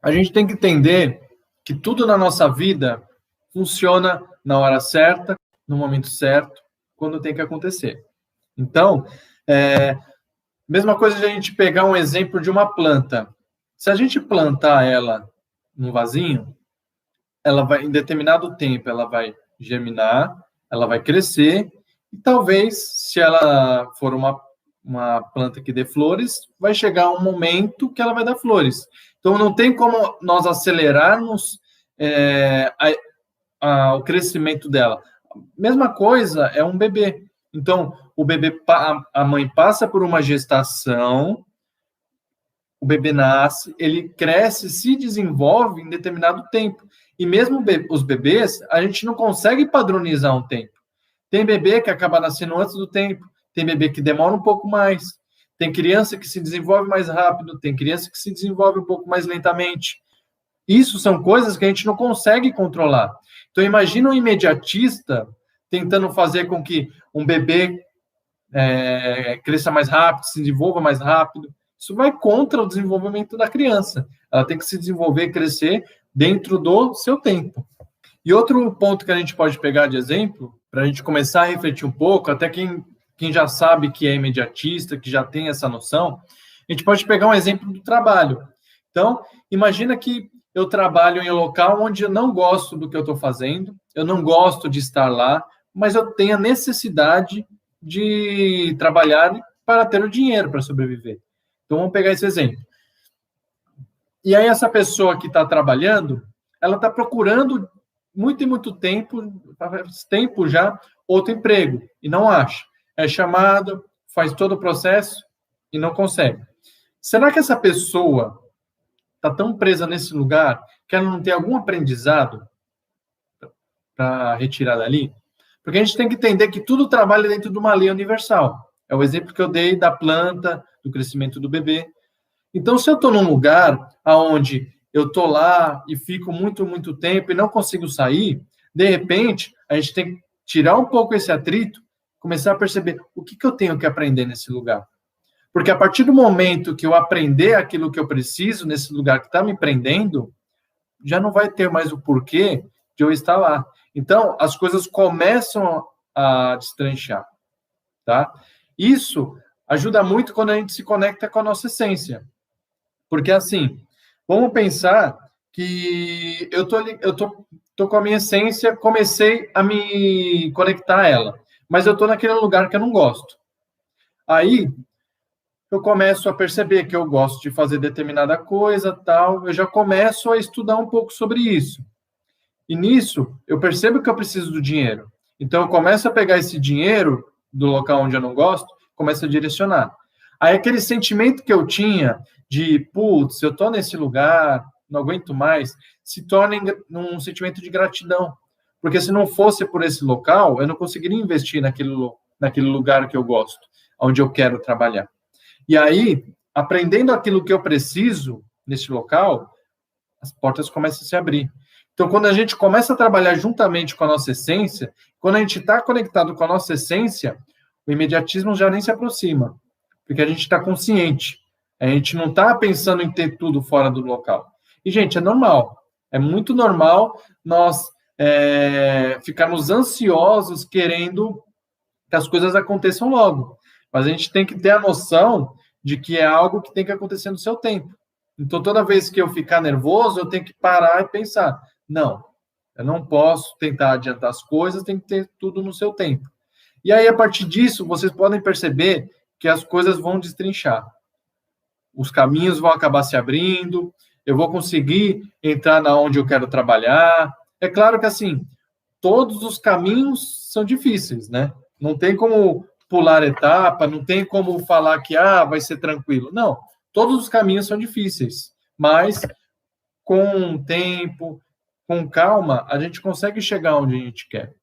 A gente tem que entender que tudo na nossa vida funciona na hora certa, no momento certo, quando tem que acontecer. Então, mesma coisa de a gente pegar um exemplo de uma planta. Se a gente plantar ela num vasinho, ela vai, em determinado tempo, ela vai germinar, ela vai crescer, e talvez, se ela for uma planta que dê flores, vai chegar um momento que ela vai dar flores. Então, não tem como nós acelerarmos o crescimento dela. Mesma coisa é um bebê. Então, o bebê, a mãe passa por uma gestação, o bebê nasce, ele cresce, se desenvolve em determinado tempo. E mesmo os bebês, a gente não consegue padronizar um tempo. Tem bebê que acaba nascendo antes do tempo, tem bebê que demora um pouco mais, tem criança que se desenvolve mais rápido, tem criança que se desenvolve um pouco mais lentamente. Isso são coisas que a gente não consegue controlar. Então, imagina um imediatista tentando fazer com que um bebê cresça mais rápido, se desenvolva mais rápido. Isso vai contra o desenvolvimento da criança. Ela tem que se desenvolver e crescer dentro do seu tempo. E outro ponto que a gente pode pegar de exemplo, para a gente começar a refletir um pouco, até quem já sabe que é imediatista, que já tem essa noção, a gente pode pegar um exemplo do trabalho. Então, imagina que eu trabalho em um local onde eu não gosto do que eu estou fazendo, eu não gosto de estar lá, mas eu tenho a necessidade de trabalhar para ter o dinheiro para sobreviver. Então, vamos pegar esse exemplo. E aí, essa pessoa que está trabalhando, ela está procurando muito e muito tempo, faz tempo já, outro emprego, e não acha. É chamado, faz todo o processo e não consegue. Será que essa pessoa está tão presa nesse lugar que ela não tem algum aprendizado para retirar dali? Porque a gente tem que entender que tudo trabalha dentro de uma lei universal. É o exemplo que eu dei da planta, do crescimento do bebê. Então, se eu estou num lugar onde eu estou lá e fico muito, muito tempo e não consigo sair, de repente, a gente tem que tirar um pouco esse atrito, começar a perceber o que eu tenho que aprender nesse lugar. Porque a partir do momento que eu aprender aquilo que eu preciso nesse lugar que está me prendendo, já não vai ter mais o porquê de eu estar lá. Então, as coisas começam a destranchar, tá? Isso ajuda muito quando a gente se conecta com a nossa essência. Porque, assim, vamos pensar que eu tô com a minha essência, comecei a me conectar a ela, mas eu tô naquele lugar que eu não gosto. Aí, eu começo a perceber que eu gosto de fazer determinada coisa, tal, eu já começo a estudar um pouco sobre isso. E nisso, eu percebo que eu preciso do dinheiro. Então, eu começo a pegar esse dinheiro do local onde eu não gosto, começo a direcionar. Aí, aquele sentimento que eu tinha de, putz, eu tô nesse lugar, não aguento mais, se torna um sentimento de gratidão. Porque se não fosse por esse local, eu não conseguiria investir naquele lugar que eu gosto, onde eu quero trabalhar. E aí, aprendendo aquilo que eu preciso nesse local, as portas começam a se abrir. Então, quando a gente começa a trabalhar juntamente com a nossa essência, quando a gente está conectado com a nossa essência, o imediatismo já nem se aproxima, porque a gente está consciente. A gente não está pensando em ter tudo fora do local. E, gente, é normal. É muito normal nós ficarmos ansiosos querendo que as coisas aconteçam logo. Mas a gente tem que ter a noção de que é algo que tem que acontecer no seu tempo. Então, toda vez que eu ficar nervoso, eu tenho que parar e pensar, não, eu não posso tentar adiantar as coisas, tem que ter tudo no seu tempo. E aí, a partir disso, vocês podem perceber que as coisas vão destrinchar. Os caminhos vão acabar se abrindo, eu vou conseguir entrar na onde eu quero trabalhar. É claro que, assim, todos os caminhos são difíceis, né? Não tem como pular etapa, não tem como falar que vai ser tranquilo. Não, todos os caminhos são difíceis, mas com tempo, com calma, a gente consegue chegar onde a gente quer.